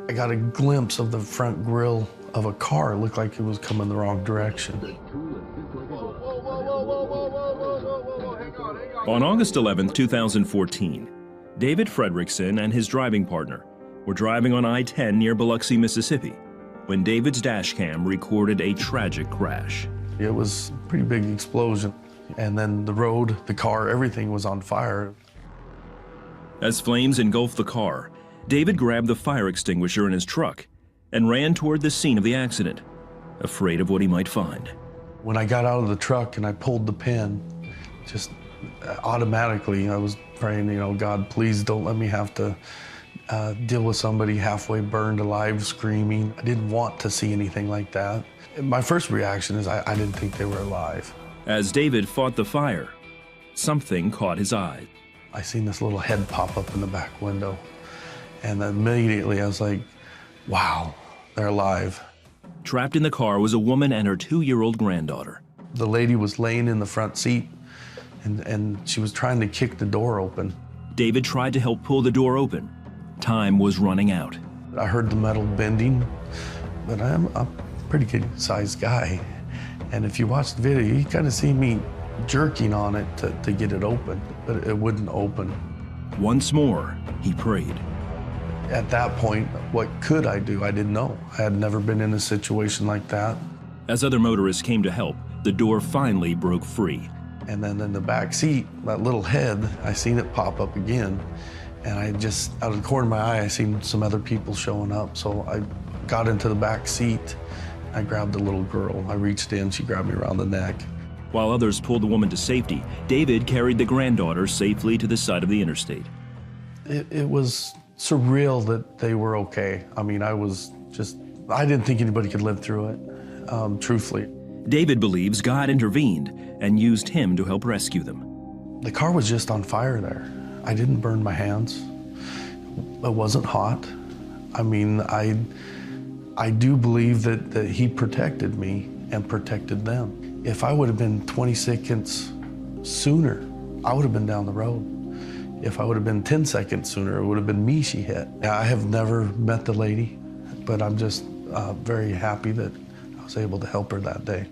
I got a glimpse of the front grille of a car. It looked like it was coming the wrong direction. On August 11, 2014, David Fredrickson and his driving partner were driving on I-10 near Biloxi, Mississippi, when David's dash cam recorded a tragic crash. It was a pretty big explosion, and then the road, the car, everything was on fire. As flames engulfed the car, David grabbed the fire extinguisher in his truck and ran toward the scene of the accident, afraid of what he might find. When I got out of the truck and I pulled the pin, just automatically I was praying, you know, God, please don't let me have to deal with somebody halfway burned alive screaming. I didn't want to see anything like that. My first reaction is I didn't think they were alive. As David fought the fire, something caught his eye. I seen this little head pop up in the back window, and immediately I was like, wow, they're alive. Trapped in the car was a woman and her 2-year-old granddaughter. The lady was laying in the front seat, and she was trying to kick the door open. David tried to help pull the door open. Time was running out. I heard the metal bending, but I'm a pretty good-sized guy. And if you watch the video, you kind of see me jerking on it to get it open, but it wouldn't open. Once more, he prayed. At that point, what could I do? I didn't know. I had never been in a situation like that. As other motorists came to help, the door finally broke free. And then in the back seat, that little head, I seen it pop up again. And I just, out of the corner of my eye, I seen some other people showing up. So I got into the back seat. I grabbed the little girl. I reached in, she grabbed me around the neck. While others pulled the woman to safety, David carried the granddaughter safely to the side of the interstate. It was surreal that they were okay. I mean, I didn't think anybody could live through it, truthfully. David believes God intervened and used him to help rescue them. The car was just on fire there. I didn't burn my hands. It wasn't hot. I mean, I do believe that he protected me and protected them. If I would have been 20 seconds sooner, I would have been down the road. If I would have been 10 seconds sooner, it would have been me she hit. I have never met the lady, but I'm just very happy that I was able to help her that day.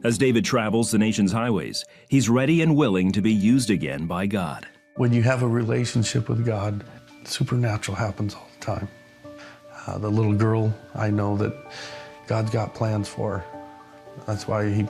As David travels the nation's highways, he's ready and willing to be used again by God. When you have a relationship with God, supernatural happens all the time. The little girl, I know that God's got plans for her. That's why he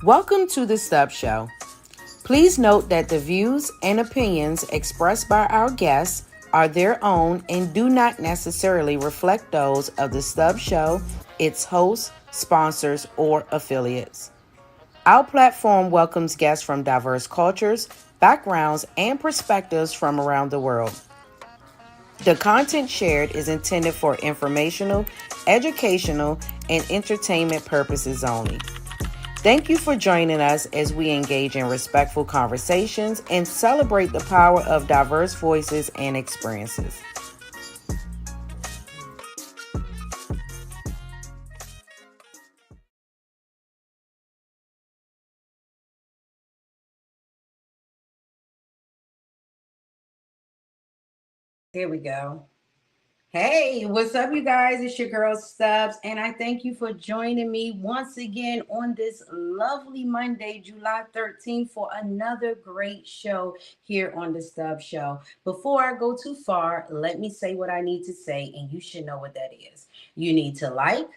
Welcome to the Stubbs Show. Please note that the views and opinions expressed by our guests are their own and do not necessarily reflect those of the Stubbs Show, its hosts, sponsors, or affiliates. Our platform welcomes guests from diverse cultures, backgrounds, and perspectives from around the world. The content shared is intended for informational, educational, and entertainment purposes only. Thank you for joining us as we engage in respectful conversations and celebrate the power of diverse voices and experiences. Here we go. Hey, what's up, you guys? It's your girl Stubbs, and I thank you for joining me once again on this lovely Monday, July 13th, for another great show here on the Stubbs Show. Before I go too far, let me say what I need to say, and you should know what that is. You need to like,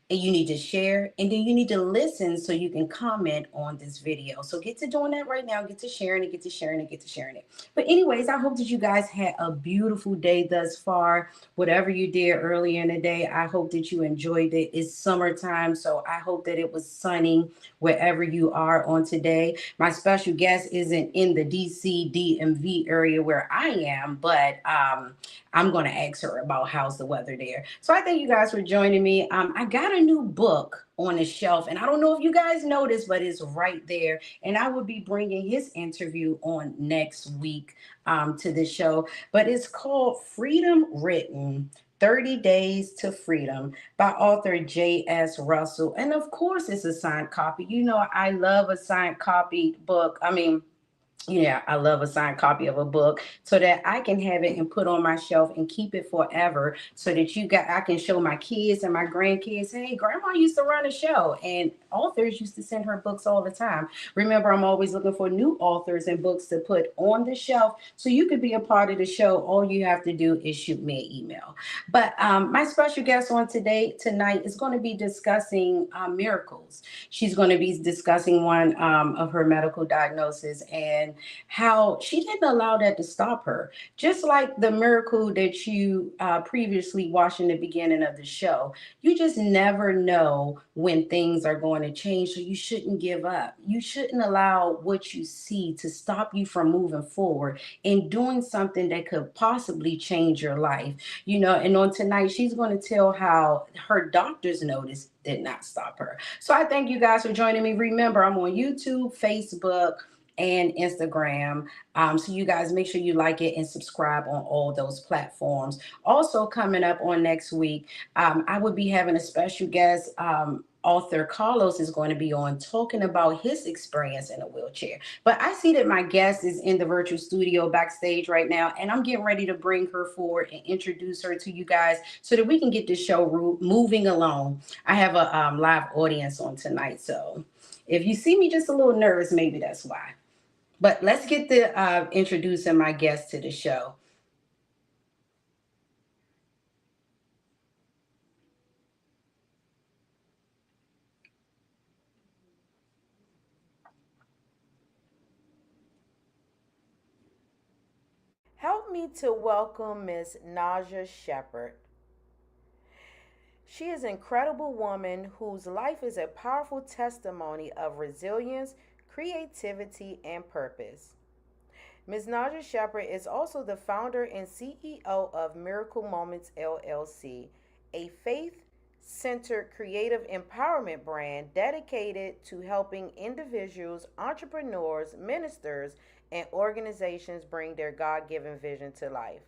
and you need to share, and then you need to listen so you can comment on this video. So get to doing that right now. Get to sharing it, get to sharing it, get to sharing it. But anyways, I hope that you guys had a beautiful day thus far. Whatever you did earlier in the day, I hope that you enjoyed it. It's summertime, so I hope that it was sunny wherever you are on today. My special guest isn't in the DC DMV area where I am, but I'm going to ask her about how's the weather there. So I thank you guys for joining me. I got a new book on the shelf, and I don't know if you guys noticed, but it's right there. And I will be bringing his interview on next week to the show. But it's called Freedom Written, 30 Days to Freedom by author J.S. Russell. And of course, it's a signed copy. You know, I love a signed copy book. I mean, yeah, I love a signed copy of a book so that I can have it and put on my shelf and keep it forever so that I can show my kids and my grandkids, hey, grandma used to run a show, and authors used to send her books all the time. Remember, I'm always looking for new authors and books to put on the shelf so you could be a part of the show. All you have to do is shoot me an email. But my special guest on tonight is going to be discussing miracles. She's going to be discussing one of her medical diagnoses and how she didn't allow that to stop her. Just like the miracle that you previously watched in the beginning of the show, you just never know when things are going to change. So you shouldn't give up. You shouldn't allow what you see to stop you from moving forward and doing something that could possibly change your life. You know, and on tonight, she's going to tell how her doctor's notice did not stop her. So I thank you guys for joining me. Remember, I'm on YouTube, Facebook, and Instagram. So you guys make sure you like it and subscribe on all those platforms. Also coming up on next week, I will be having a special guest. Author Carlos is going to be on talking about his experience in a wheelchair. But I see that my guest is in the virtual studio backstage right now, and I'm getting ready to bring her forward and introduce her to you guys so that we can get this show moving along. I have a live audience on tonight, so if you see me just a little nervous, maybe that's why. But let's get to introducing my guest to the show. Help me to welcome Miss Nasya Shepard. She is an incredible woman whose life is a powerful testimony of resilience, creativity, and purpose. Ms. Nasya Shepard is also the founder and CEO of Miracle Moments LLC, a faith centered creative empowerment brand dedicated to helping individuals, entrepreneurs, ministers, and organizations bring their God given vision to life.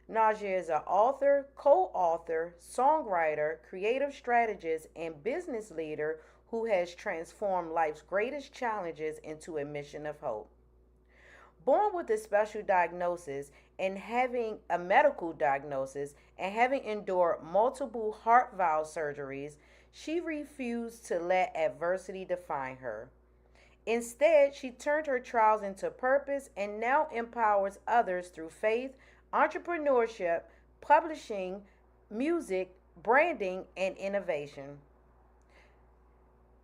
Nasya is an author, co author, songwriter, creative strategist, and business leader who has transformed life's greatest challenges into a mission of hope. Born with a special diagnosis and having a medical diagnosis and having endured multiple heart valve surgeries, she refused to let adversity define her. Instead, she turned her trials into purpose and now empowers others through faith, entrepreneurship, publishing, music, branding, and innovation.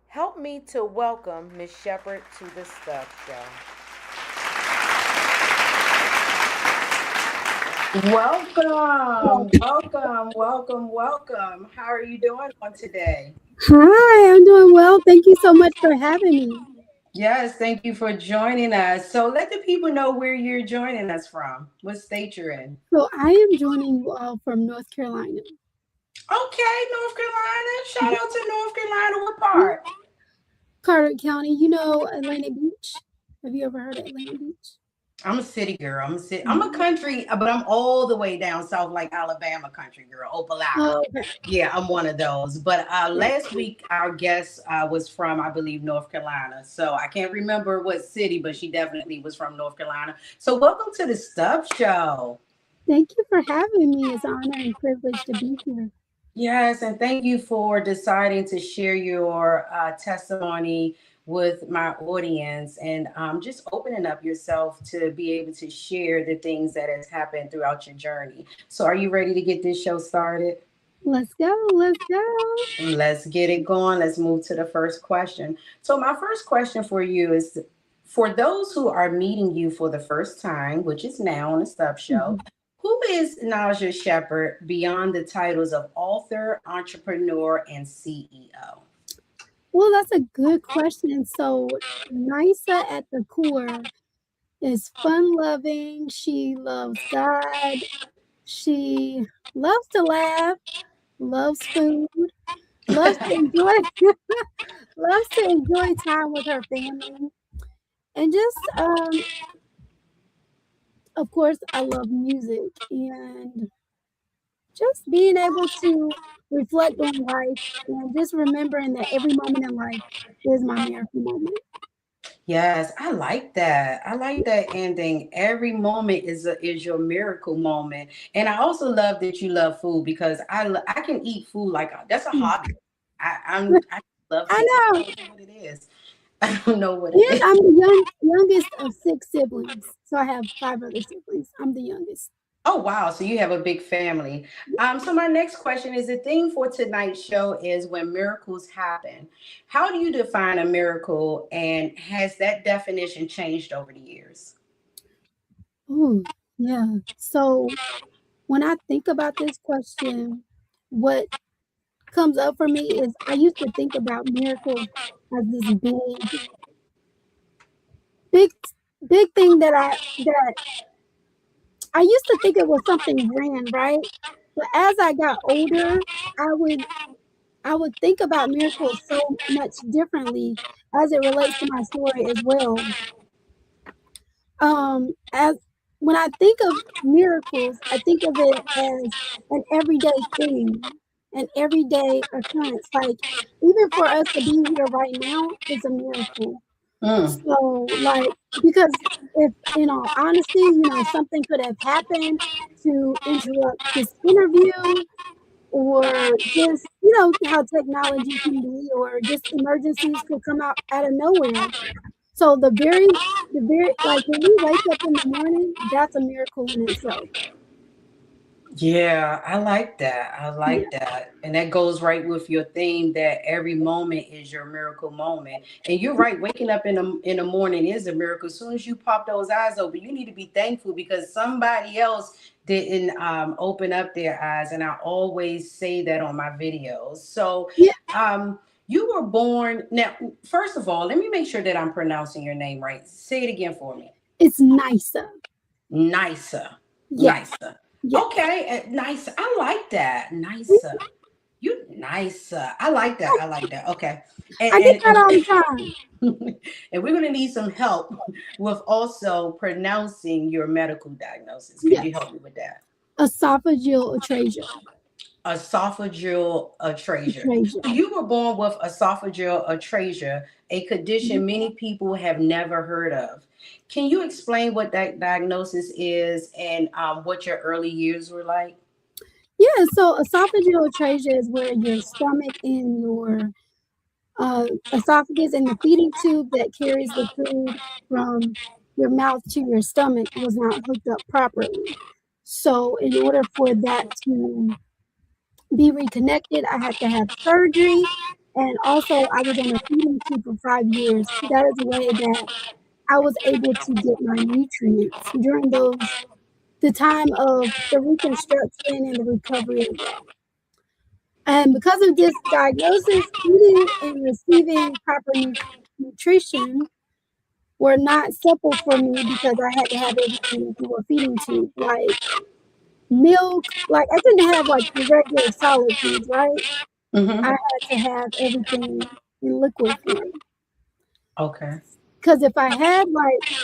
Help me to welcome Ms. Shepard to the Stubbs Show. Welcome, welcome, welcome, welcome. How are you doing on today? Hi, I'm doing well. Thank you so much for having me. Yes, thank you for joining us. So let the people know where you're joining us from, what state you're in. So I am joining you all from North Carolina. Okay, North Carolina. Shout out to North Carolina. What part? Carter County, you know Atlantic Beach? Have you ever heard of Atlantic Beach? I'm a city girl. I'm a country, but I'm all the way down south, like Alabama country girl, Opalaka. Oh, okay. Yeah, I'm one of those. But Yeah. last week, our guest was from, I believe, North Carolina. So I can't remember what city, but she definitely was from North Carolina. So welcome to the Stubbs Show. Thank you for having me. It's an honor and privilege to be here. Yes, and thank you for deciding to share your testimony with my audience and just opening up yourself to be able to share the things that has happened throughout your journey. So are you ready to get this show started? Let's go. Let's go. Let's get it going. Let's move to the first question. So, my first question for you is for those who are meeting you for the first time, which is now on the Stubbs Show, Mhm. who is Nasya Shepard beyond the titles of author, entrepreneur, and CEO? Well, that's a good question. So, Nisa at the core is fun loving. She loves God. She loves to laugh, loves food, loves to enjoy loves to enjoy time with her family. And just of course I love music and just being able to reflect on life and just remembering that every moment in life is my miracle moment. Yes, I like that. I like that ending. Every moment is your miracle moment, and I also love that you love food because I can eat food like that's a Mm. hobby. I love I to eat. I know. don't know what it is. I don't know what it And is. I'm the youngest of 6 siblings. So I have 5 other siblings. I'm the youngest. Oh wow, so you have a big family. So my next question is the theme for tonight's show is when miracles happen. How do you define a miracle, and has that definition changed over the years? Oh, yeah. So when I think about this question, what comes up for me is I used to think about miracles as this big, big thing that I used to think it was something grand, right? But as I got older, I would I would think about miracles so much differently as it relates to my story as well. As when I think of miracles, I think of it as an everyday thing, an everyday occurrence. Like even for us to be here right now is a miracle. Mm. So like because if in all honesty, something could have happened to interrupt this interview or just how technology can be or just emergencies could come out of nowhere. So the very like when we wake up in the morning, that's a miracle in itself. Yeah, I like that. I Yeah. like that. And that goes right with your theme that every moment is your miracle moment. And you're right, waking up in the morning is a miracle. As soon as you pop those eyes open, you need to be thankful because somebody else didn't open up their eyes. And I always say that on my videos. So Yeah, you were born now, first of all, let me make sure that I'm pronouncing your name right. Say it again for me. it's nicer. Nicer. Yes. Nicer. Yes. Okay, nice. I like that. Nicer. You nicer. I like that. I like that. Okay. I get And that all and, the time. and we're gonna need some help with also pronouncing your medical diagnosis. Could you Yes. help me with that? Esophageal atresia. Esophageal atresia. Atresia. So you were born with esophageal atresia, a Mhm. condition many people have never heard of. Can you explain what that diagnosis is and what your early years were like? Yeah, so esophageal atresia is where your stomach and your esophagus and the feeding tube that carries the food from your mouth to your stomach was not hooked up properly. So, in order for that to be reconnected, I had to have surgery. And also, I was on a feeding tube for 5 years. That is a way that I was able to get my nutrients during the time of the reconstruction and the recovery of that. And because of this diagnosis, eating and receiving proper nutrition were not simple for me because I had to have everything through a feeding tube, like milk. Like I didn't have like the regular solid foods, right? I Mm-hmm. had to have everything in liquid form. Okay. Because if I had like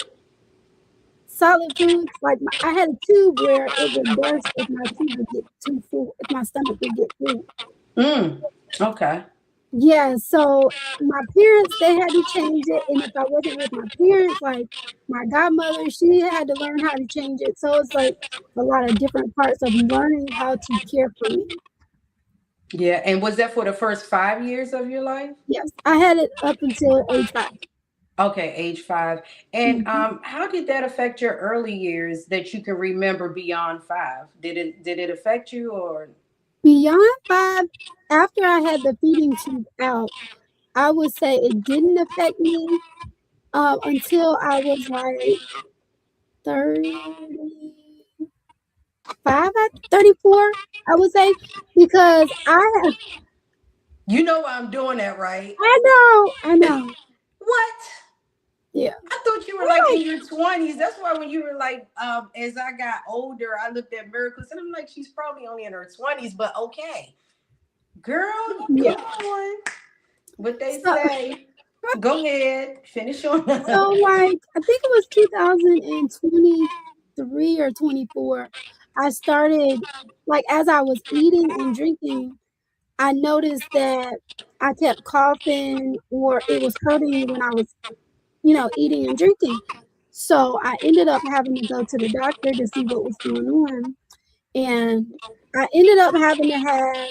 solid foods, like I had a tube where it would burst if my tube would get too full, if my stomach would get full. Mm. Okay. Yeah, so my parents, they had to change it, and if I wasn't with my parents, like my godmother, she had to learn how to change it. So it's like a lot of different parts of learning how to care for me. Yeah. And was that for the first 5 years of your life? Yes, I had it up until age 5. Okay, age 5. And Mhm. how did that affect your early years that you can remember beyond 5? Did it affect you or? Beyond 5, after I had the feeding tube out, I would say it didn't affect me, until I was, like, 35, 34, I would say, because You know why I'm doing that, right? I know, What? yeah. I thought you were I'm like like, in your 20s. That's why when you were like, as I got older, I looked at Mirakul and I'm like, she's probably only in her 20s, but okay. Girl, yeah. come on. What they So say. Go ahead. Finish on. like, I think it was 2023 or 24, I started, like, as I was eating and drinking, I noticed that I kept coughing or it was hurting me when I was, eating and drinking. So I ended up having to go to the doctor to see what was going on, and I ended up having to have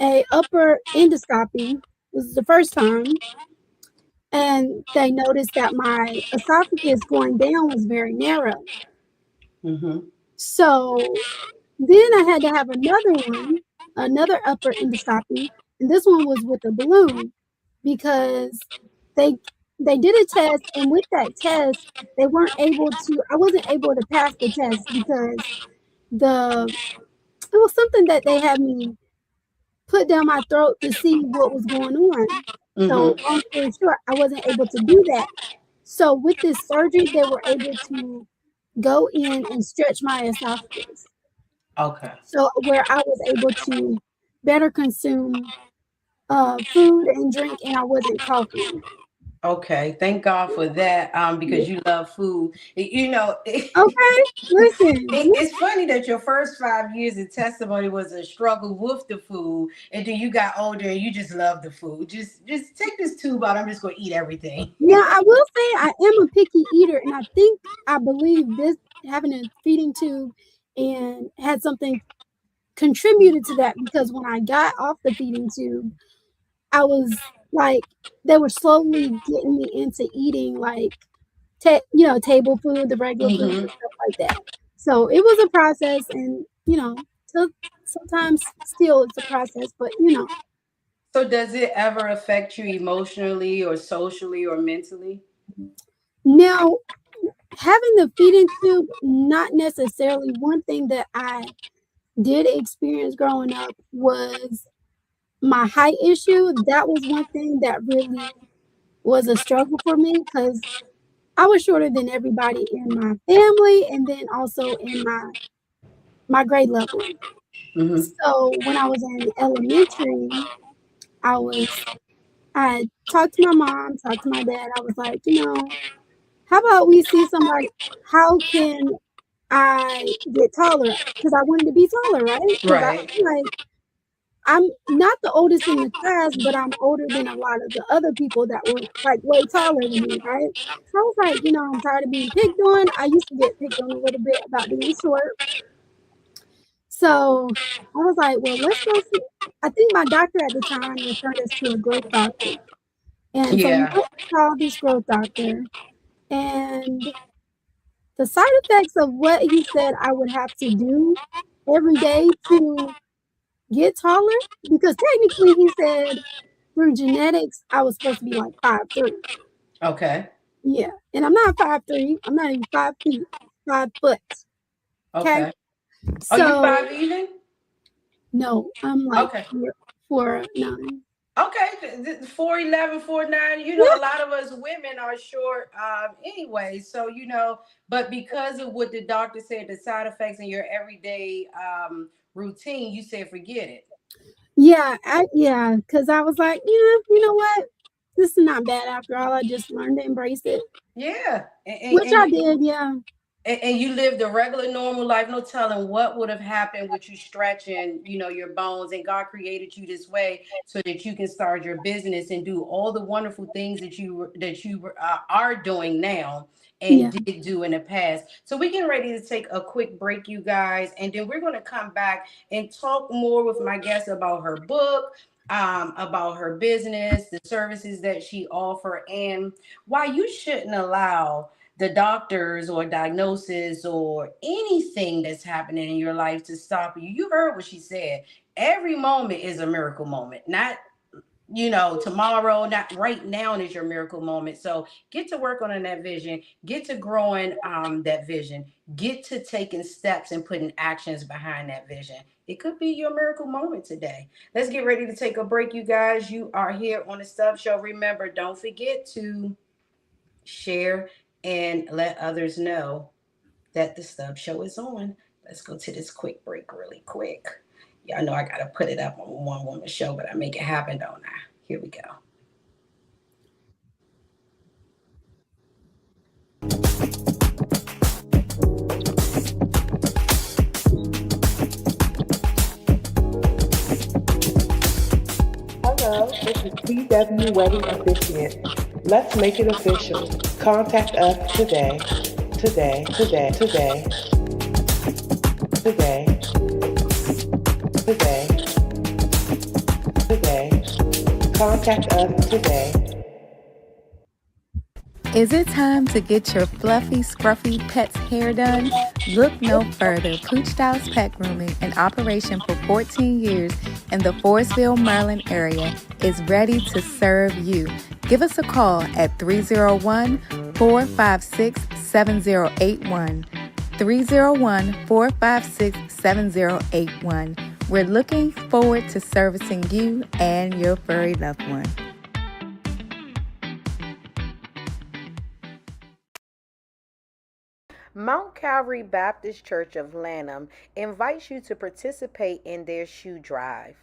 a upper endoscopy. This is the first time, and they noticed that my esophagus going down was very narrow. Mm-hmm. So then I had to have another one, another upper endoscopy, and this one was with a balloon because they they did a test, and with that test, they weren't able to I wasn't able to pass the test because the it was something that they had me put down my throat to see what was going on. So Mm-hmm. long story short, I wasn't able to do that. So with this surgery, they were able to go in and stretch my esophagus. Okay. So where I was able to better consume food and drink, and I wasn't coughing. Okay. Thank God for that. Yeah. Because you love food. Okay, listen, It's funny that your first 5 years of testimony was a struggle with the food, and then you got older and you just love the food. Just take this tube out. I'm just gonna eat everything. now I will say I am a picky eater, and I believe this having a feeding tube and had something contributed to that because when I got off the feeding tube, I was like, they were slowly getting me into eating like, table food, the regular food Hmm. and stuff like that. So it was a process, and so sometimes still it's a process, but So does it ever affect you emotionally or socially or mentally? now having the feeding tube, not necessarily. One thing that I did experience growing up was my height issue. That was one thing that really was a struggle for me because I was shorter than everybody in my family and then also in my grade level. Hmm. So when I was in elementary, I was I talked to my mom, talked to my dad. I was like, how about we see somebody? How can I get taller? Because I wanted to be taller, right? Because I Right. feel like I'm not the oldest in the class, but I'm older than a lot of the other people that were like way taller than me, right? So I was like, I'm tired of being picked on. I used to get picked on a little bit about being short. So I was like, well, let's go see. I think my doctor at the time referred us to a growth doctor. And so we Yeah. went and saw this growth doctor. And the side effects of what he said I would have to do every day to get taller, because technically he said through genetics, I was supposed to be like 5'3". Okay. Yeah. And I'm not 5'3". I'm not even 5 feet, 5 foot. Okay. Okay. Are you So 5 even? no, I'm like Okay. 4'9". Okay, 4'11", 4'9". A lot of us women are short anyway. So but because of what the doctor said, the side effects in your everyday routine, you said forget it. Yeah, because I was like, you know what? This is not bad after all. I just learned to embrace it, Yeah, which I did. Yeah, and you lived a regular normal life, no telling what would have happened with you stretching your bones, and God created you this way so that you can start your business and do all the wonderful things that you are doing now and yeah. did do in the past. So we're getting ready to take a quick break, you guys, and then we're going to come back and talk more with my guest about her book, about her business, the services that she offer, and why you shouldn't allow the doctors or diagnosis or anything that's happening in your life to stop you. You heard what she said. Every moment is a miracle moment. Not, tomorrow, not right now is your miracle moment. So get to work on that vision, get to growing that vision, get to taking steps and putting actions behind that vision. It could be your miracle moment today. Let's get ready to take a break, you guys. You are here on the Stubbs Show. Remember, don't forget to share and let others know that the Stubbs Show is on. Let's go to this quick break really quick. Y'all know I gotta put it up on One Woman Show, but I make it happen, don't I? Here we go. Hello, this is TW Wedding Officiant. Let's make it official. Contact us today. Today. Contact us today. Is it time to get your fluffy, scruffy pet's hair done? Look no further. Pooch Styles Pet Grooming, in operation for 14 years in the Forestville, Maryland area, is ready to serve you. Give us a call at 301-456-7081. 301-456-7081. We're looking forward to servicing you and your furry loved one. Mount Calvary Baptist Church of Lanham invites you to participate in their shoe drive.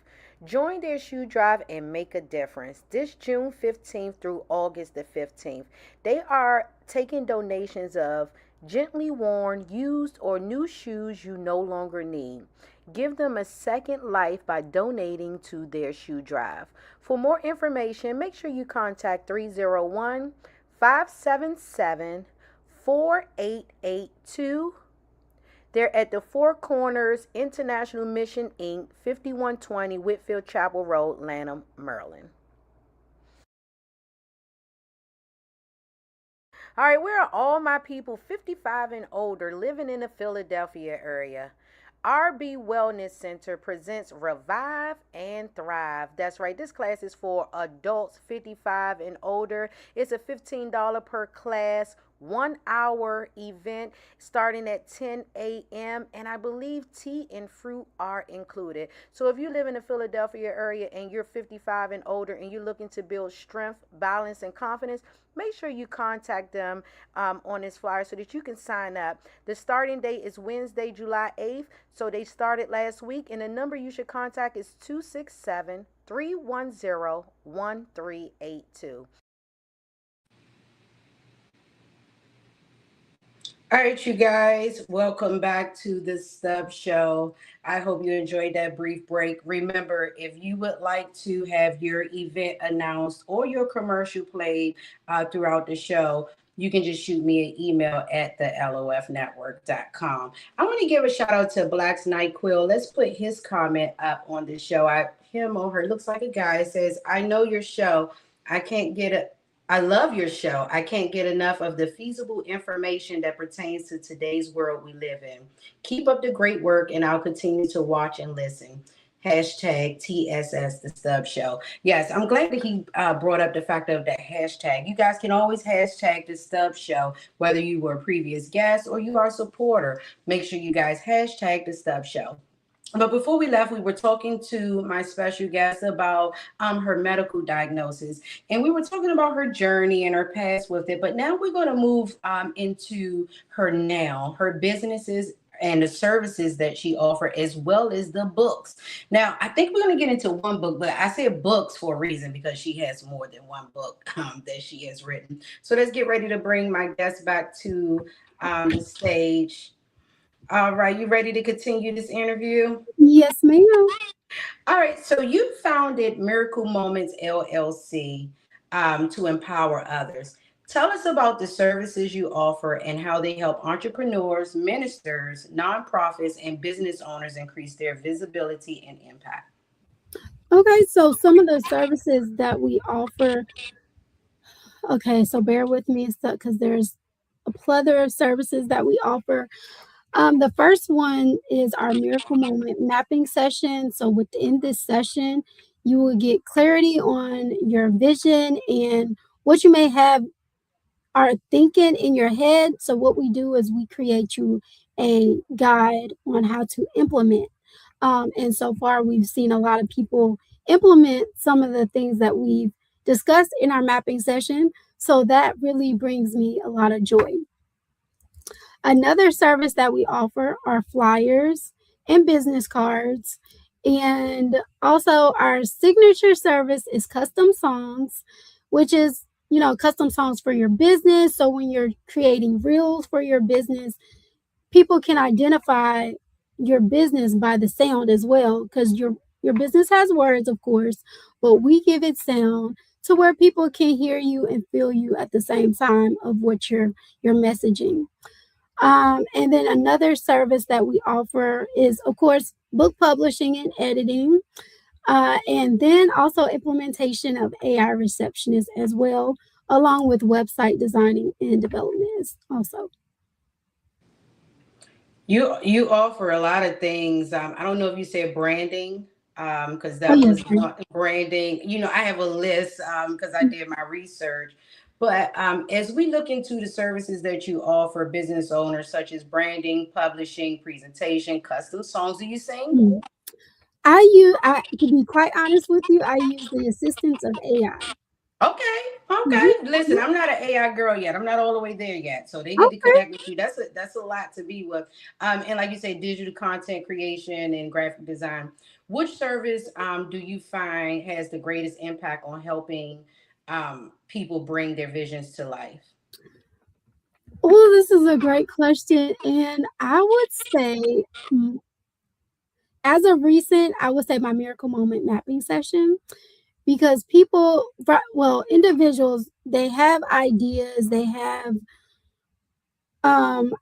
Join their shoe drive and make a difference this June 15th through August the 15th. They are taking donations of gently worn, used, or new shoes you no longer need. Give them a second life by donating to their shoe drive. For more information, make sure you contact 301-577-4882. They're at the Four Corners International Mission, Inc., 5120 Whitfield Chapel Road, Lanham, Maryland. All right, where are all my people 55 and older living in the Philadelphia area? RB Wellness Center presents Revive and Thrive. That's right, this class is for adults 55 and older. It's a $15 per class, 1 hour event starting at 10 a.m. and I believe tea and fruit are included. So if you live in the Philadelphia area and you're 55 and older and you're looking to build strength, balance, and confidence, make sure you contact them on this flyer so that you can sign up. The starting date is Wednesday, July 8th. So they started last week, and the number you should contact is 267-310-1382. All right, you guys, welcome back to the Stubbs Show. I hope you enjoyed that brief break. Remember, if you would like to have your event announced or your commercial played throughout the show, you can just shoot me an email at thelofnetwork.com. I want to give a shout out to Black's Night Quill. Let's put his comment up on the show. Him or her looks like a guy. It says, I know your show. I love your show. I can't get enough of the feasible information that pertains to today's world we live in. Keep up the great work, and I'll continue to watch and listen. Hashtag TSS The Stubbs Show. Yes, I'm glad that he brought up the fact of that hashtag. You guys can always hashtag The Stubbs Show, whether you were a previous guest or you are a supporter. Make sure you guys hashtag The Stubbs Show. But before we left, we were talking to my special guest about her medical diagnosis. And we were talking about her journey and her past with it. But now we're going to move into her businesses and the services that she offers, as well as the books. Now, I think we're going to get into one book, but I said books for a reason because she has more than one book that she has written. So let's get ready to bring my guest back to the stage. All right, you ready to continue this interview? Yes, ma'am. All right, so you founded Miracle Moments LLC to empower others. Tell us about the services you offer and how they help entrepreneurs, ministers, nonprofits, and business owners increase their visibility and impact. Okay, so some of the services that we offer, okay, so bear with me because there's a plethora of services that we offer. The first one is our miracle moment mapping session. So within this session, you will get clarity on your vision and what you may have are thinking in your head. So what we do is we create you a guide on how to implement. And so far, we've seen a lot of people implement some of the things that we've discussed in our mapping session. So that really brings me a lot of joy. Another service that we offer are flyers and business cards. And also, our signature service is custom songs, which is, custom songs for your business. So when you're creating reels for your business, people can identify your business by the sound as well, because your business has words, of course, but we give it sound to where people can hear you and feel you at the same time of what you're messaging. And then another service that we offer is, of course, book publishing and editing, and then also implementation of AI receptionists as well, along with website designing and development also. You offer a lot of things. I don't know if you said branding, because Oh, that yes. was one branding. I have a list because I did my research. But as we look into the services that you offer business owners, such as branding, publishing, presentation, custom songs, do you sing? Mhm. To be quite honest with you, I use the assistance of AI. Okay, okay. Mhm, Listen, mhm. I'm not an AI girl yet. I'm not all the way there yet. So they need to Okay. connect with you. That's a lot to be with. And like you say, digital content creation and graphic design. Which service do you find has the greatest impact on helping people bring their visions to life? Well, this is a great question, and I would say, mm, as of recent, I would say my miracle moment mapping session, because individuals, they have ideas, um,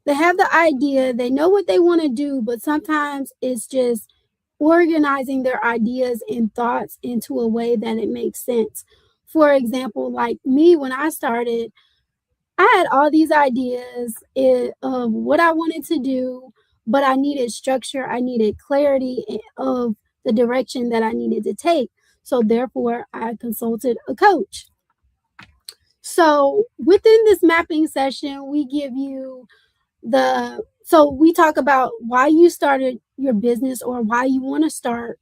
they have the idea, they know what they want to do, but sometimes it's just organizing their ideas and thoughts into a way that it makes sense. For example, like me, when I started, I had all these ideas of what I wanted to do, but I needed structure, I needed clarity of the direction that I needed to take. So therefore, I consulted a coach. So within this mapping session, we talk about why you started your business or why you want to start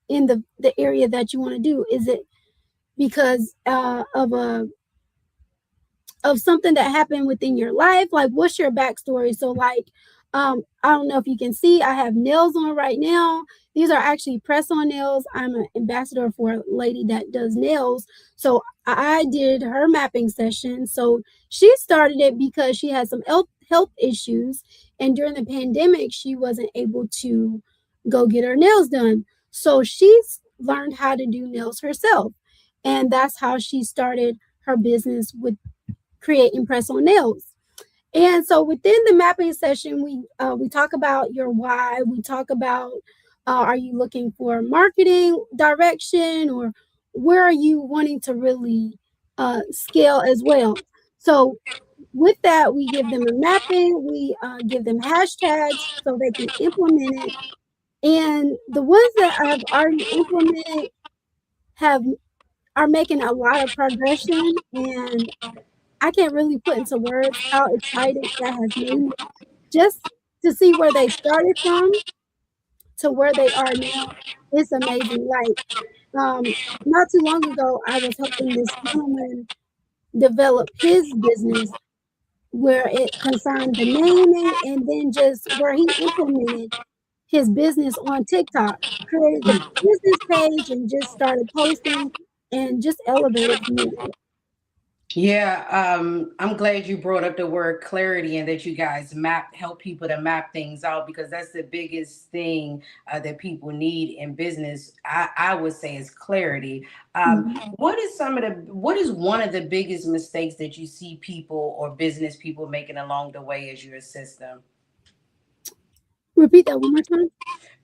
in the area that you want to do. Is it because of something that happened within your life? Like, what's your backstory? So, like, I don't know if you can see, I have nails on right now. These are actually press-on nails. I'm an ambassador for a lady that does nails. So I did her mapping session. So she started it because she had some health issues, and during the pandemic, she wasn't able to go get her nails done. So she's learned how to do nails herself, and that's how she started her business with creating press on nails. And so within the mapping session, we talk about your why. We talk about, are you looking for marketing direction, or where are you wanting to really scale as well? So with that, we give them a mapping. We give them hashtags so they can implement it. And the ones that I've already implemented have are making a lot of progression, and I can't really put into words how excited that has made me, just to see where they started from to where they are now. It's amazing. Like, um, not too long ago, I was helping this gentleman develop his business, where it concerned the naming, and then just where he implemented his business on TikTok, created the business page and just started posting and just elevated from there. Yeah, I'm glad you brought up the word clarity and that you guys help people to map things out, because that's the biggest thing that people need in business. I would say is clarity. Mhm. What is one of the biggest mistakes that you see people or business people making along the way as you assist them? Repeat that one more time.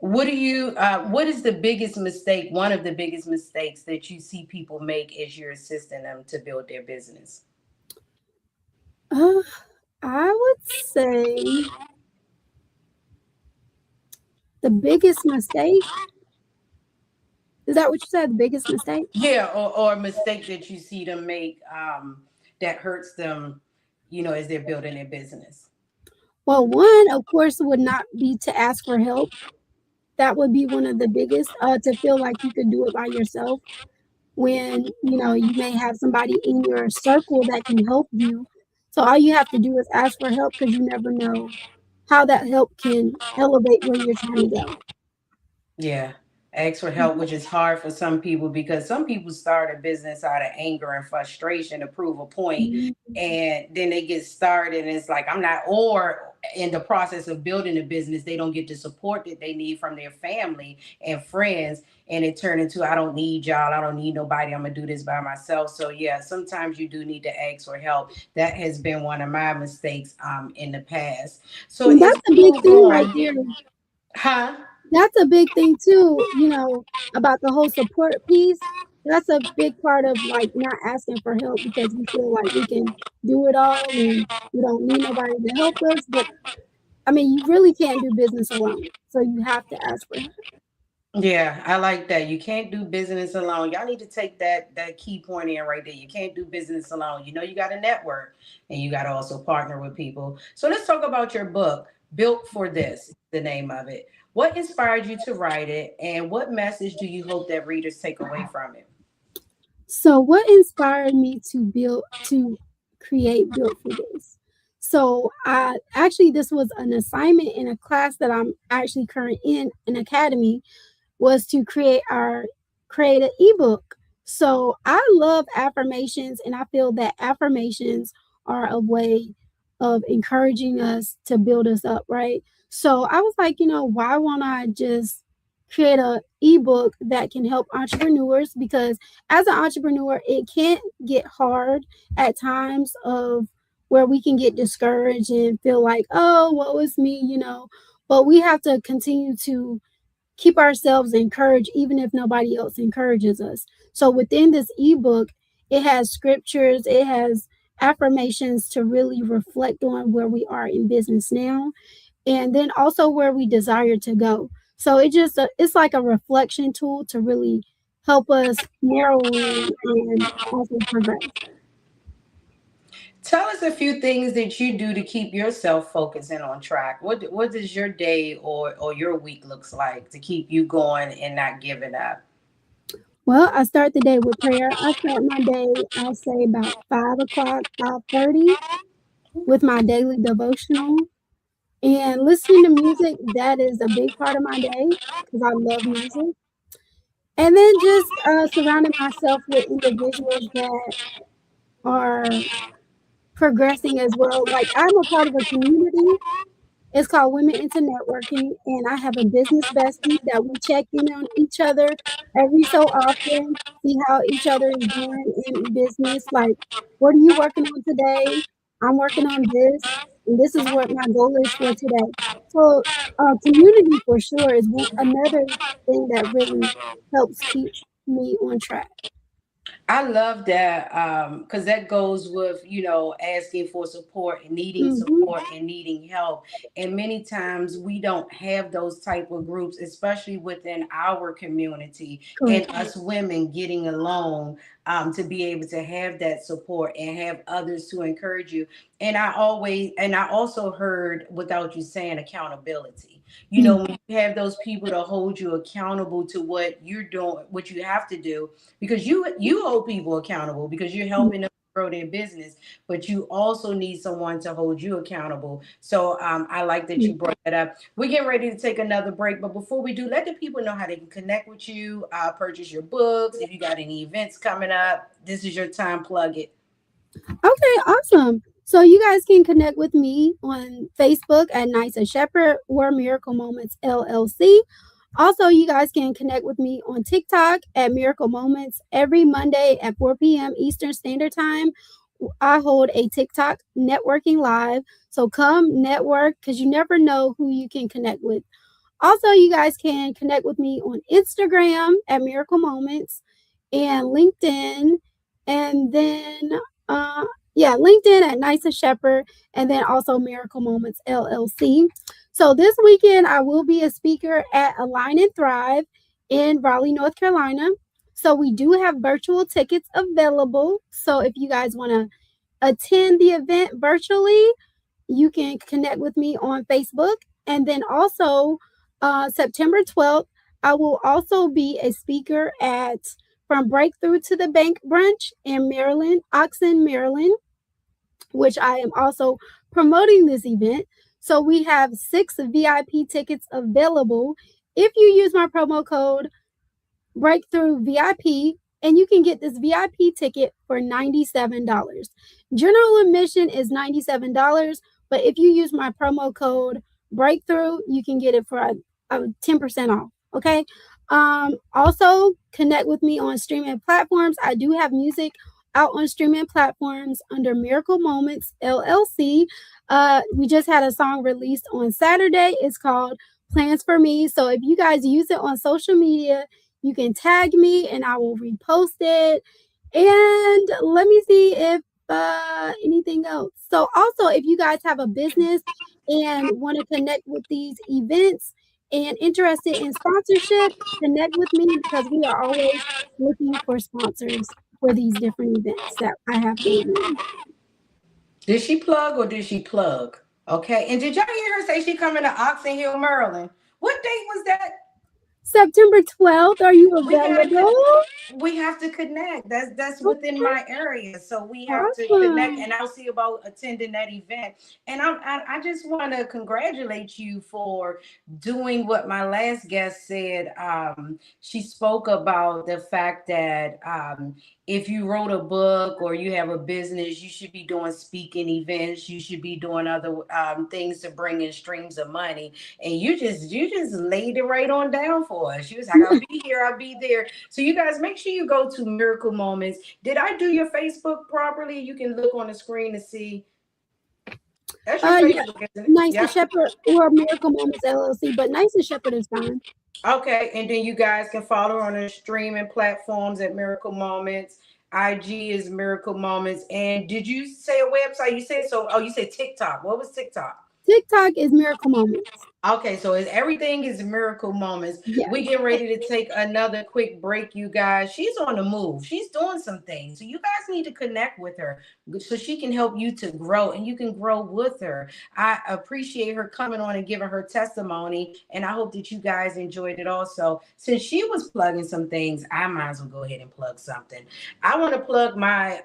What is the biggest mistake, one of the biggest mistakes that you see people make as you're assisting them to build their business? Uh, I would say the biggest mistake. Is that what you said? The biggest mistake? Yeah, or a mistake that you see them make that hurts them, as they're building their business. Well, one, of course, would not be to ask for help. That would be one of the biggest, to feel like you could do it by yourself when, you may have somebody in your circle that can help you. So all you have to do is ask for help because you never know how that help can elevate where you're trying to go. Yeah. Ask for help, which is hard for some people because some people start a business out of anger and frustration to prove a point, Mhm. and then they get started and it's like I'm not, or in the process of building a business, they don't get the support that they need from their family and friends, and it turned into I don't need y'all, I don't need nobody, I'm gonna do this by myself. So yeah, sometimes you do need to ask for help. That has been one of my mistakes in the past. So And as that's a we big move thing right on, there. huh? That's a big thing too, about the whole support piece. That's a big part of, like, not asking for help because we feel like we can do it all and we don't need nobody to help us, but, I mean, you really can't do business alone, so you have to ask for help. Yeah, I like that. You can't do business alone. Y'all need to take that key point in right there. You can't do business alone. You got to network and you got to also partner with people. So let's talk about your book, Built for This, the name of it. What inspired you to write it and what message do you hope that readers take away from it? So what inspired me to create Built for This? So, I actually, this was an assignment in a class that I'm actually current in an academy, was to create an ebook. So I love affirmations, and I feel that affirmations are a way of encouraging us to build us up, right? So I was like, why won't I just create a ebook that can help entrepreneurs? Because as an entrepreneur, it can get hard at times of where we can get discouraged and feel like, oh, what was me. But we have to continue to keep ourselves encouraged even if nobody else encourages us. So within this ebook, it has scriptures, it has affirmations to really reflect on where we are in business now and then also where we desire to go. So it's like a reflection tool to really help us narrow in and also progress. Tell us a few things that you do to keep yourself focused and on track. What does your day or your week looks like to keep you going and not giving up? Well, I start the day with prayer. I start my day, I'll say about 5 o'clock, 5:30 with my daily devotional. And listening to music, that is a big part of my day because I love music. And then just, surrounding myself with individuals that are progressing as well. Like, I'm a part of a community. It's called Women into Networking, and I have a business bestie that we check in on each other every so often, see how each other is doing in business. Like, what are you working on today? I'm working on this, and this is what my goal is for today. So, community for sure is another thing that really helps keep me on track. I love that because that goes with asking for Mhm. support and needing help. And many times we don't have those type of groups, especially within our community and Correct. us women getting along to be able to have that support and have others to encourage you. And I also heard without you saying accountability. Mm. When you have those people to hold you accountable to what you're doing, what you have to do, because you hold people accountable because you're Mm. helping them grow their business, but you also need someone to hold you accountable. So I like that you Mm. brought that up. We're getting ready to take another break, but before we do, let the people know how they can connect with you, purchase your books. If you got any events coming up, this is your time. Plug it. Okay, awesome. So you guys can connect with me on Facebook at Nasya Shepard or Miracle Moments LLC. Also, you guys can connect with me on TikTok at Miracle Moments every Monday at 4 p.m. Eastern Standard Time. I hold a TikTok networking live. So come network because you never know who you can connect with. Also, you guys can connect with me on Instagram at Miracle Moments and LinkedIn. And then, uh, LinkedIn at Nasya Shepard, and then also Miracle Moments LLC. So this weekend, I will be a speaker at Align and Thrive in Raleigh, North Carolina. So we do have virtual tickets available. So if you guys want to attend the event virtually, you can connect with me on Facebook. And then also, September 12th, I will also be a speaker at From Breakthrough to the Bank brunch in Maryland, Oxon, Maryland, which I am also promoting this event. So we have 6 VIP tickets available. If you use my promo code Breakthrough VIP, and you can get this VIP ticket for $97. General admission is $97, but if you use my promo code Breakthrough, you can get it for a 10% off. Okay. Also connect with me on streaming platforms. I do have music out on streaming platforms under Miracle Moments LLC. We just had a song released on Saturday. It's called Plans for Me. So if you guys use it on social media, you can tag me and I will repost it. And let me see if anything else. So also, if you guys have a business and want to connect with these events and interested in sponsorship, connect with me because we are always looking for sponsors for these different events that I have going on. Did she plug or did she plug? Okay. And did y'all hear her say she coming to Oxon Hill, Maryland? What date was that? September 12th, are you We gotta available? we have to connect. That's within my area, so we have to connect, Awesome. and I'll see about attending that event. And I just want to congratulate you for doing what my last guest said. She spoke about the fact that if you wrote a book or you have a business, you should be doing speaking events. You should be doing other things to bring in streams of money. And you just laid it right on down for us. She was like, "I'll be here, I'll be there." So you guys make sure you go to Miracle Moments. Did I do your Facebook properly? You can look on the screen to see. That's your Yeah, Facebook, isn't it? Nasya Yeah. Shepard or Miracle Moments LLC, but Nasya Shepard is fine. Okay, and then you guys can follow her on the streaming platforms at Miracle Moments. IG is Miracle Moments. And did you say a website? You said so. Oh, you said TikTok. What was TikTok? TikTok is Miracle Moments. Okay, so everything is Miracle Moments. Yes. We get ready to take another quick break, you guys. She's on the move. She's doing some things. So you guys need to connect with her so she can help you to grow and you can grow with her. I appreciate her coming on and giving her testimony. And I hope that you guys enjoyed it also. Since she was plugging some things, I might as well go ahead and plug something. I want to plug my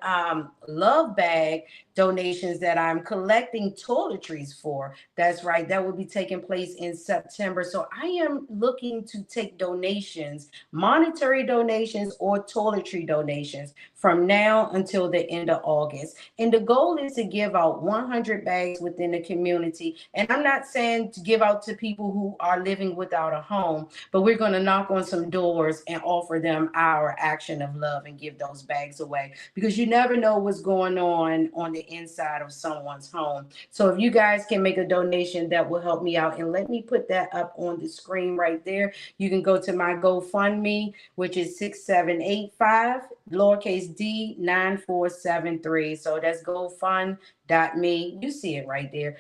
love bag donations that I'm collecting toiletries for. That's right. That will be taking place in September. So I am looking to take donations, monetary donations or toiletry donations from now until the end of August. And the goal is to give out 100 bags within the community. And I'm not saying to give out to people who are living without a home, but we're going to knock on some doors and offer them our action of love and give those bags away because you never know what's going on the inside of someone's home. So if you guys can make a donation, that will help me out. And let me put that up on the screen right there. You can go to my GoFundMe, which is 6785 lowercase d 9473. So that's GoFund.me. You see it right there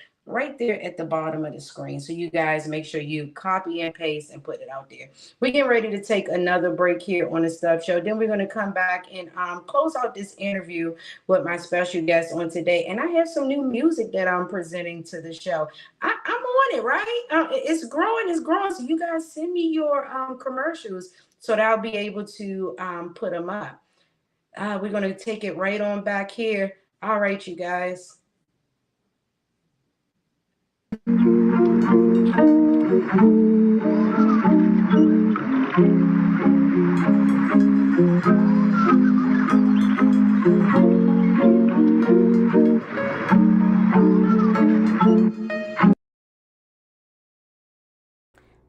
at the bottom of the screen. So you guys make sure you copy and paste and put it out there. We're getting ready to take another break here on the Stubbs Show. Then we're going to come back and close out this interview with my special guest on today. And I have some new music that I'm presenting to the show. I'm on it, right? It's growing. So you guys send me your commercials so that I'll be able to put them up. We're going to take it right on back here. All right, you guys.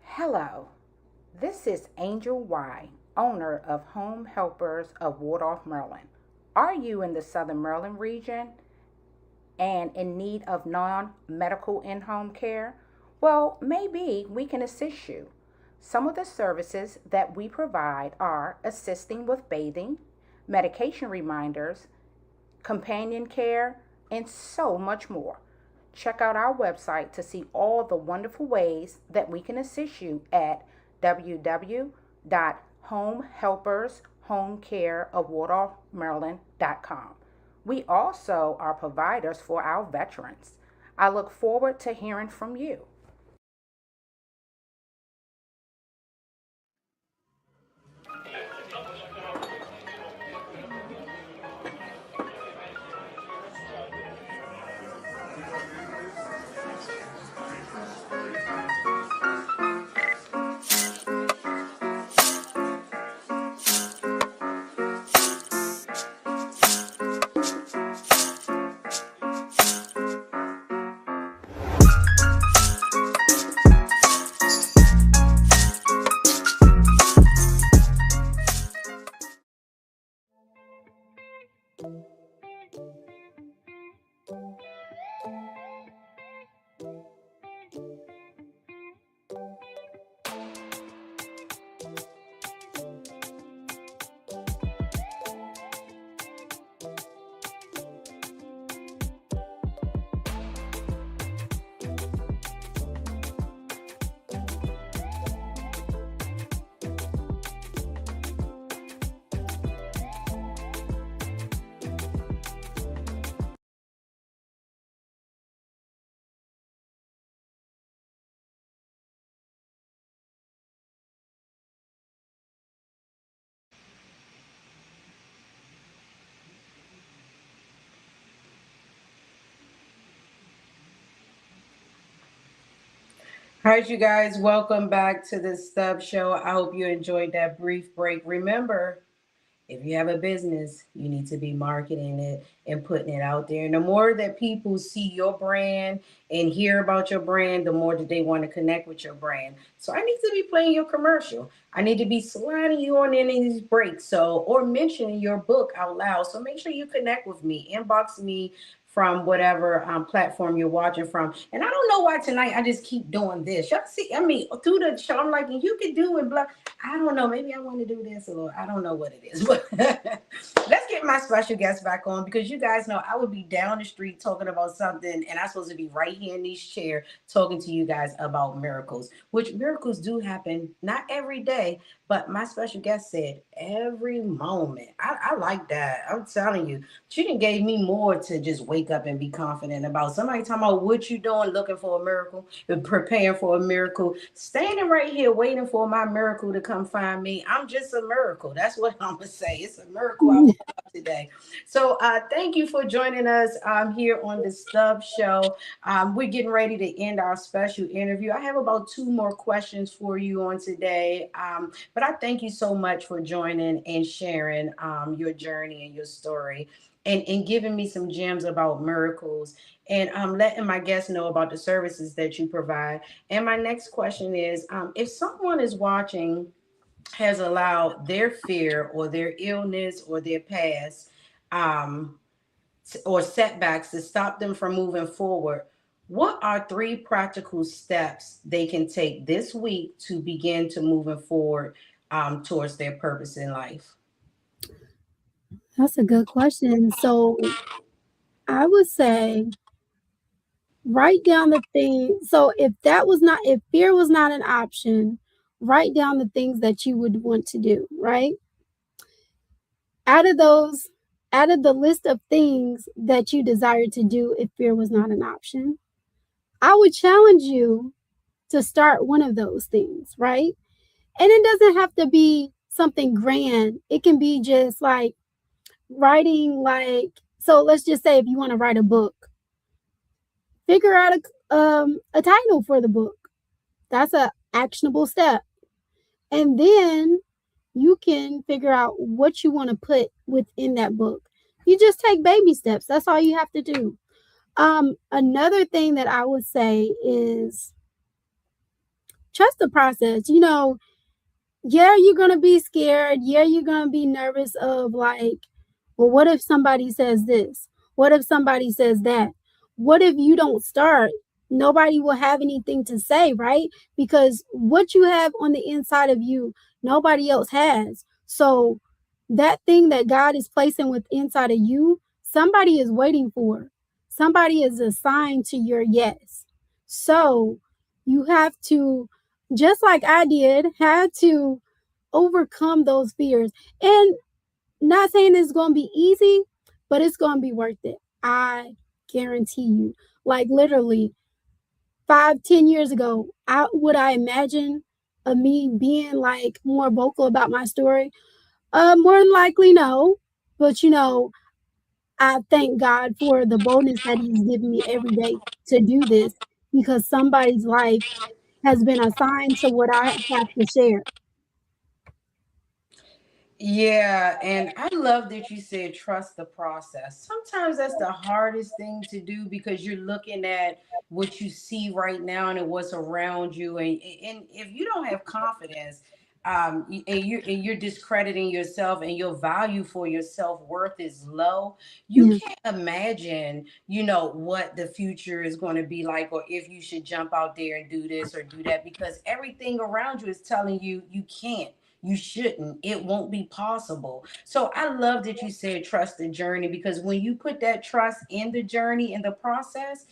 Hello, this is Angel Y, owner of Home Helpers of Waldorf, Maryland. Are you in the Southern Maryland region and in need of non-medical in-home care? Well, maybe we can assist you. Some of the services that we provide are assisting with bathing, medication reminders, companion care, and so much more. Check out our website to see all the wonderful ways that we can assist you at www.homehelpershomecareofwaldorfmaryland.com. We also are providers for our veterans. I look forward to hearing from you. All right, you guys, welcome back to the Stubbs Show. I hope you enjoyed that brief break. Remember, if you have a business, you need to be marketing it and putting it out there. And the more that people see your brand and hear about your brand, the more that they want to connect with your brand. So I need to be playing your commercial. I need to be sliding you on in these breaks. So, or mentioning your book out loud. So make sure you connect with me, inbox me from whatever platform you're watching from. And I don't know why tonight I just keep doing this. Y'all see, I mean, through the show, I'm like, you can do it, blah. I don't know. Maybe I want to do this a little. I don't know what it is. But let's get my special guest back on, because you guys know I would be down the street talking about something, and I'm supposed to be right here in this chair talking to you guys about miracles, which miracles do happen not every day, but my special guest said every moment. I like that. I'm telling you, she didn't gave me more to just wake up and be confident about. Somebody talking about what you doing, looking for a miracle, preparing for a miracle, standing right here waiting for my miracle to come find me. I'm just a miracle. That's what I'm gonna say. It's a miracle I woke up today. So thank you for joining us here on the Stubbs Show. We're getting ready to end our special interview. I have about 2 more questions for you on today. But I thank you so much for joining and sharing your journey and your story, and giving me some gems about miracles, and letting my guests know about the services that you provide. And my next question is, if someone is watching has allowed their fear or their illness or their past or setbacks to stop them from moving forward, what are 3 practical steps they can take this week to begin to moving forward towards their purpose in life? That's a good question. So I would say write down the thing. So if fear was not an option, write down the things that you would want to do, right? Out of those, out of the list of things that you desire to do if fear was not an option, I would challenge you to start one of those things, right? And it doesn't have to be something grand. It can be just like writing, so let's just say if you want to write a book, figure out a title for the book. That's an actionable step. And then you can figure out what you want to put within that book. You just take baby steps. That's all you have to do. Another thing that I would say is trust the process. Yeah, you're going to be scared. Yeah, you're going to be nervous of well, what if somebody says this? What if somebody says that? What if you don't start? Nobody will have anything to say, right? Because what you have on the inside of you, nobody else has. So that thing that God is placing with inside of you, somebody is waiting for. Somebody is assigned to your yes. So you have to, just like I did, had to overcome those fears. And not saying it's going to be easy, but it's going to be worth it. I guarantee you. Like literally 5, 10 years ago, would I imagine of me being like more vocal about my story? More than likely, no. But I thank God for the boldness that He's given me every day to do this because somebody's life has been assigned to what I have to share. Yeah, and I love that you said trust the process. Sometimes that's the hardest thing to do because you're looking at what you see right now and what's around you, and if you don't have confidence, and you're discrediting yourself, and your value for your self worth is low, you Yeah. can't imagine, what the future is going to be like, or if you should jump out there and do this or do that, because everything around you is telling you you can't. You shouldn't. It won't be possible. So I love that you said trust the journey, because when you put that trust in the journey, in the process,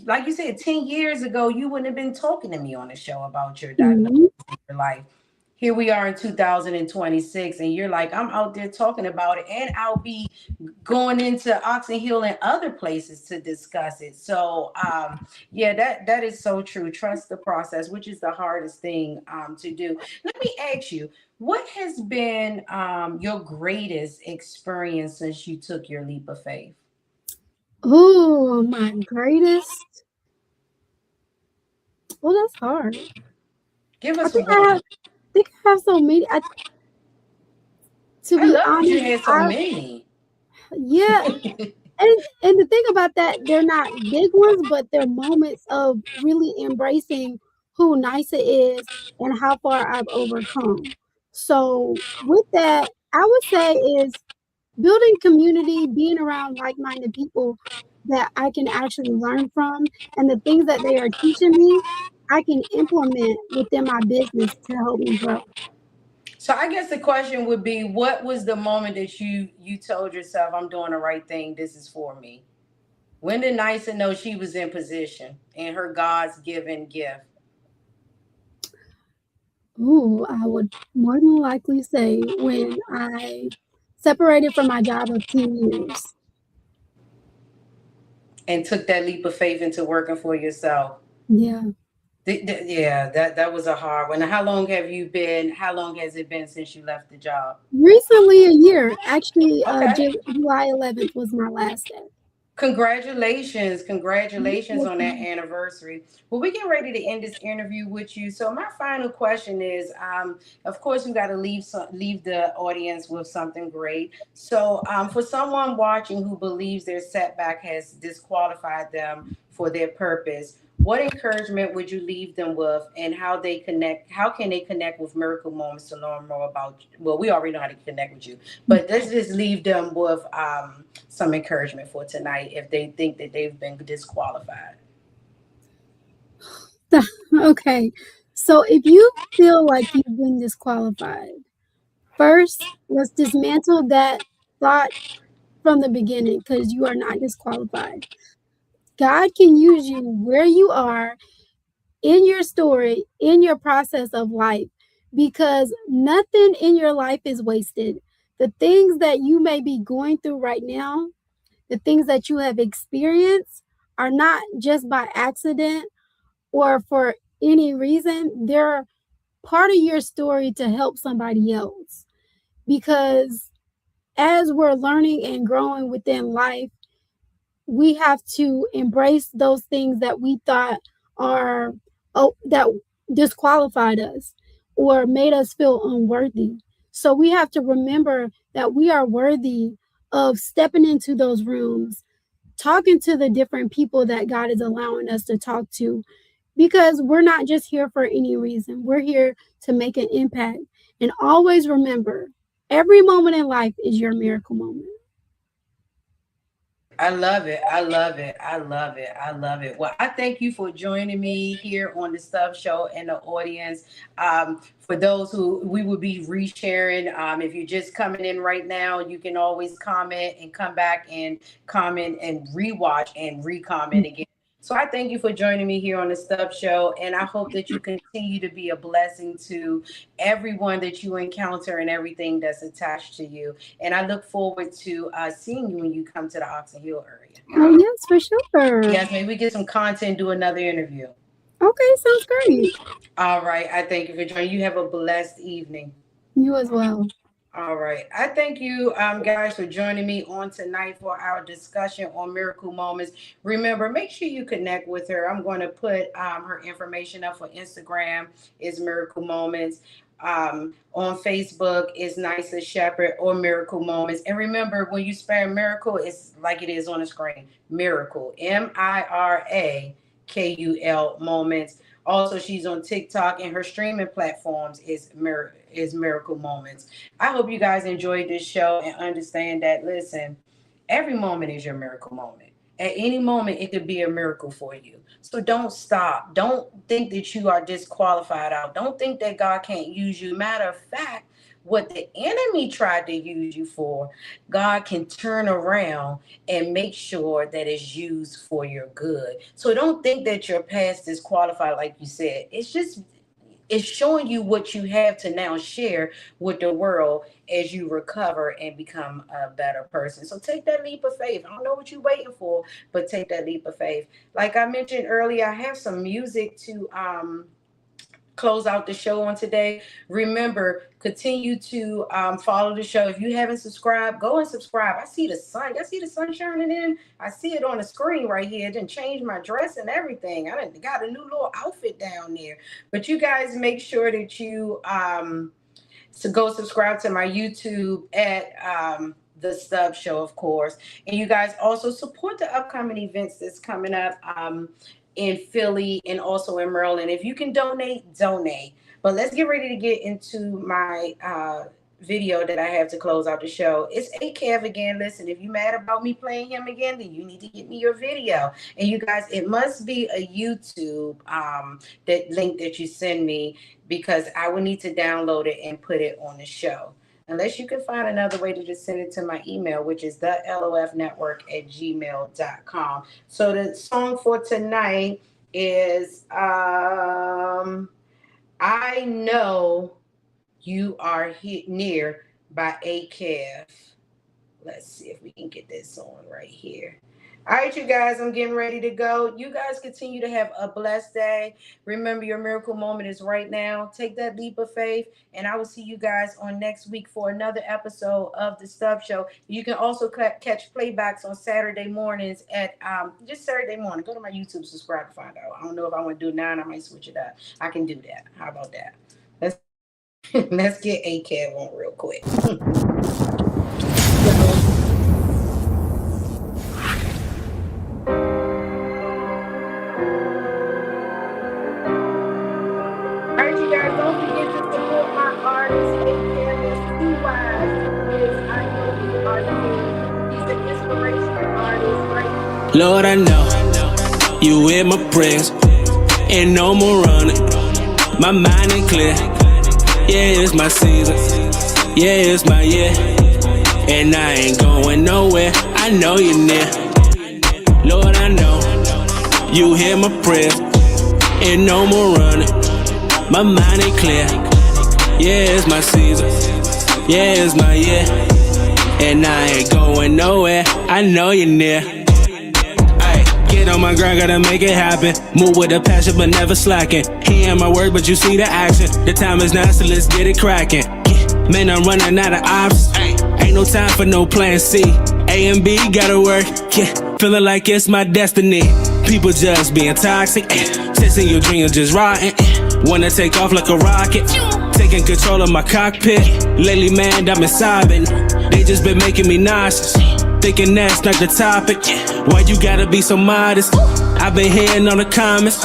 like you said, 10 years ago, you wouldn't have been talking to me on the show about your diagnosis Mhm. in your life. Here we are in 2026, and you're like, I'm out there talking about it, and I'll be going into Oxon Hill and other places to discuss it. So yeah, that is so true. Trust the process, which is the hardest thing to do. Let me ask you, what has been your greatest experience since you took your leap of faith? Oh, my greatest. Well, that's hard. Give I us think I one. have, think I have so many. To I be love that you honest, had so many. yeah, and the thing about that, they're not big ones, but they're moments of really embracing who NISA is and how far I've overcome. So with that, I would say is building community, being around like-minded people that I can actually learn from, and the things that they are teaching me, I can implement within my business to help me grow. So I guess the question would be, what was the moment that you told yourself, I'm doing the right thing, this is for me? When did Nysa know she was in position and her God's given gift? Ooh, I would more than likely say when I separated from my job of 10 years. And took that leap of faith into working for yourself? Yeah. Yeah, that was a hard one. How long has it been since you left the job? Recently, a year. Actually, Okay. July 11th was my last day. Congratulations Yes, on that ma'am. anniversary. Well, we get ready to end this interview with you. So my final question is, of course, we got to leave the audience with something great. So, for someone watching who believes their setback has disqualified them for their purpose, what encouragement would you leave them with, and how can they connect with Miracle Moments to learn more about? Well, we already know how to connect with you, but let's just leave them with some encouragement for tonight if they think that they've been disqualified. Okay. So if you feel like you've been disqualified, first, let's dismantle that thought from the beginning because you are not disqualified. God can use you where you are in your story, in your process of life, because nothing in your life is wasted. The things that you may be going through right now, the things that you have experienced, are not just by accident or for any reason. They're part of your story to help somebody else. Because as we're learning and growing within life, we have to embrace those things that we thought are that disqualified us or made us feel unworthy. So we have to remember that we are worthy of stepping into those rooms, talking to the different people that God is allowing us to talk to, because we're not just here for any reason. We're here to make an impact. And always remember, every moment in life is your miracle moment. I love it. I love it. I love it. I love it. Well, I thank you for joining me here on the Stubbs Show and the audience. For those who we will be resharing, if you're just coming in right now, you can always comment and come back and comment and rewatch and re-comment again. So I thank you for joining me here on the Stubbs Show, and I hope that you continue to be a blessing to everyone that you encounter and everything that's attached to you. And I look forward to seeing you when you come to the Oxon Hill area. Oh, yes, for sure. Yes, maybe we get some content, do another interview. Okay, sounds great. All right. I thank you for joining. You have a blessed evening. You as well. All right. I thank you guys for joining me on tonight for our discussion on Miracle Moments. Remember, make sure you connect with her. I'm going to put her information up for Instagram is Miracle Moments. On Facebook is Nasya Shepard or Miracle Moments. And remember, when you spell Miracle, it's like it is on the screen. Mirakul, Mirakul Moments. Also, she's on TikTok and her streaming platforms is Miracle Moments. I hope you guys enjoyed this show and understand that, listen, every moment is your miracle moment. At any moment, it could be a miracle for you. So don't stop. Don't think that you are disqualified out. Don't think that God can't use you. Matter of fact, what the enemy tried to use you for, God can turn around and make sure that it's used for your good. So don't think that your past is qualified, like you said. It's showing you what you have to now share with the world as you recover and become a better person. So take that leap of faith. I don't know what you're waiting for, but take that leap of faith. Like I mentioned earlier, I have some music to close out the show on today. Remember, continue to follow the show. If you haven't subscribed, go and subscribe. I see the sun. I see the sun shining in. I see it on the screen right here. It didn't change my dress and everything. I got a new little outfit down there. But you guys make sure that you so go subscribe to my YouTube at the Stubbs Show, of course. And you guys also support the upcoming events that's coming up in Philly and also in Maryland. If you can donate. But let's get ready to get into my video that I have to close out the show. It's AKev again. Listen, if you're mad about me playing him again, then you need to get me your video. And you guys, it must be a YouTube that link that you send me, because I will need to download it and put it on the show. Unless you can find another way to just send it to my email, which is thelofnetwork@gmail.com. So the song for tonight is I Know You Are Near by AKev. Let's see if we can get this on right here. All right, you guys, I'm getting ready to go. You guys continue to have a blessed day. Remember, your miracle moment is right now. Take that leap of faith, and I will see you guys on next week for another episode of The Stubbs Show. You can also catch playbacks on Saturday mornings at just Saturday morning. Go to my YouTube, subscribe to find out. I don't know if I want to do 9. I might switch it up. I can do that. How about that? Let's get AKev on real quick. Don't forget to support my artist, AKev. I Know You Are Near. He's an inspirational artist, right? Lord, I know you hear my prayers, and no more running. My mind ain't clear. Yeah, it's my season. Yeah, it's my year. And I ain't going nowhere. I know you're near. Lord, I know you hear my prayers, and no more running. My mind ain't clear. Yeah, it's my season. Yeah, it's my year. And I ain't going nowhere. I know you're near. Ay, get on my grind, gotta make it happen. Move with a passion, but never slacking. He ain't my word, but you see the action. The time is now, so let's get it cracking. Man, I'm running out of options. Ain't no time for no plan C. A and B gotta work. Yeah, feeling like it's my destiny. People just being toxic. Chasing your dreams, just rotting. Wanna take off like a rocket, taking control of my cockpit. Lately, man, I've been sobbing. They just been making me nauseous, thinking that's not the topic. Why you gotta be so modest? I've been hearing all the comments.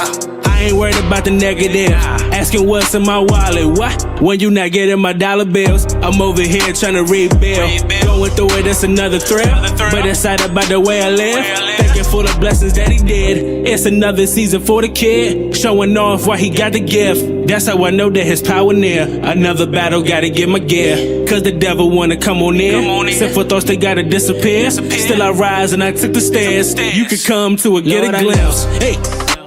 I ain't worried about the negative. Asking what's in my wallet, what? When you not getting my dollar bills, I'm over here trying to rebuild. Going through it, it's another thrill. But excited about the way I live. Thinking full of blessings that he did. It's another season for the kid. Showing off why he got the gift. That's how I know that his power near. Another battle, gotta get my gear. Cause the devil wanna come on in. Sinful thoughts, they gotta disappear. Still I rise and I took the stairs. You could come to it, get a glimpse. Hey,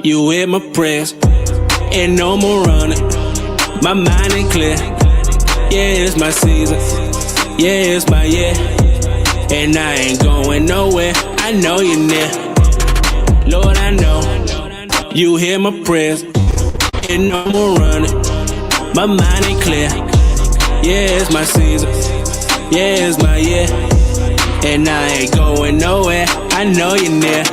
you hear my prayers. And no more running. My mind ain't clear. Yeah, it's my season. Yeah, it's my year. And I ain't going nowhere. I know you're near. Lord, I know you hear my prayers. And no more running. My mind ain't clear. Yeah, it's my season. Yeah, it's my year. And I ain't going nowhere. I know you're near.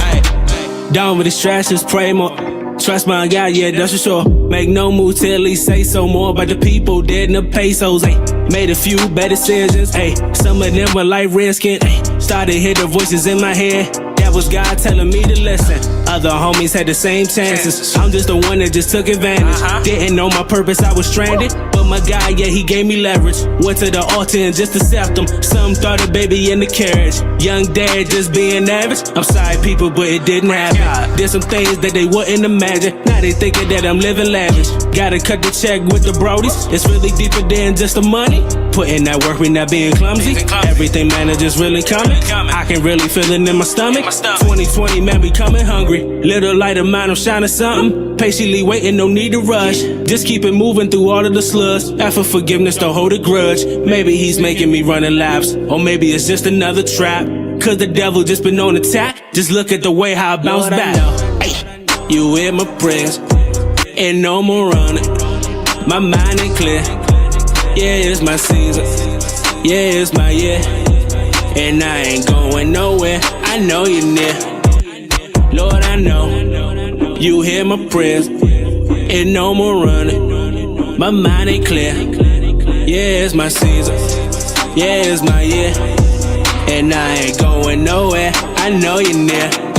Ay, down with distractions, pray more. Trust my God, yeah, that's for sure. Make no move till he say so. More about the people dead in the pesos, ayy. Made a few bad decisions, ayy. Some of them were like redskin, ayy. Started hear the voices in my head. That was God telling me to listen. Other homies had the same chances. I'm just the one that just took advantage. Didn't know my purpose, I was stranded. But my God, yeah, he gave me leverage. Went to the altar and just accept him. Some thought a baby in the carriage. Young dad just being average. I'm sorry people, but it didn't happen. Did some things that they wouldn't imagine. Now they thinking that I'm living lavish. Gotta cut the check with the brodies. It's really deeper than just the money. Putting that work, we not being clumsy. Everything, man, is just really coming. I can really feel it in my stomach. 2020, man, we coming hungry. Little light of mine, I'm shining something. Patiently waiting, no need to rush. Just keep it moving through all of the slugs. Ask for forgiveness, don't hold a grudge. Maybe he's making me running laps. Or maybe it's just another trap. Cause the devil just been on attack. Just look at the way how I bounce back. Ay, you hear my prayers. And no more running. My mind ain't clear. Yeah, it's my season. Yeah, it's my year. And I ain't going nowhere. I know you're near. Lord, I know you hear my prayers. And no more running. My mind ain't clear. Yeah, it's my season. Yeah, it's my year. And I ain't going nowhere. I know you're near.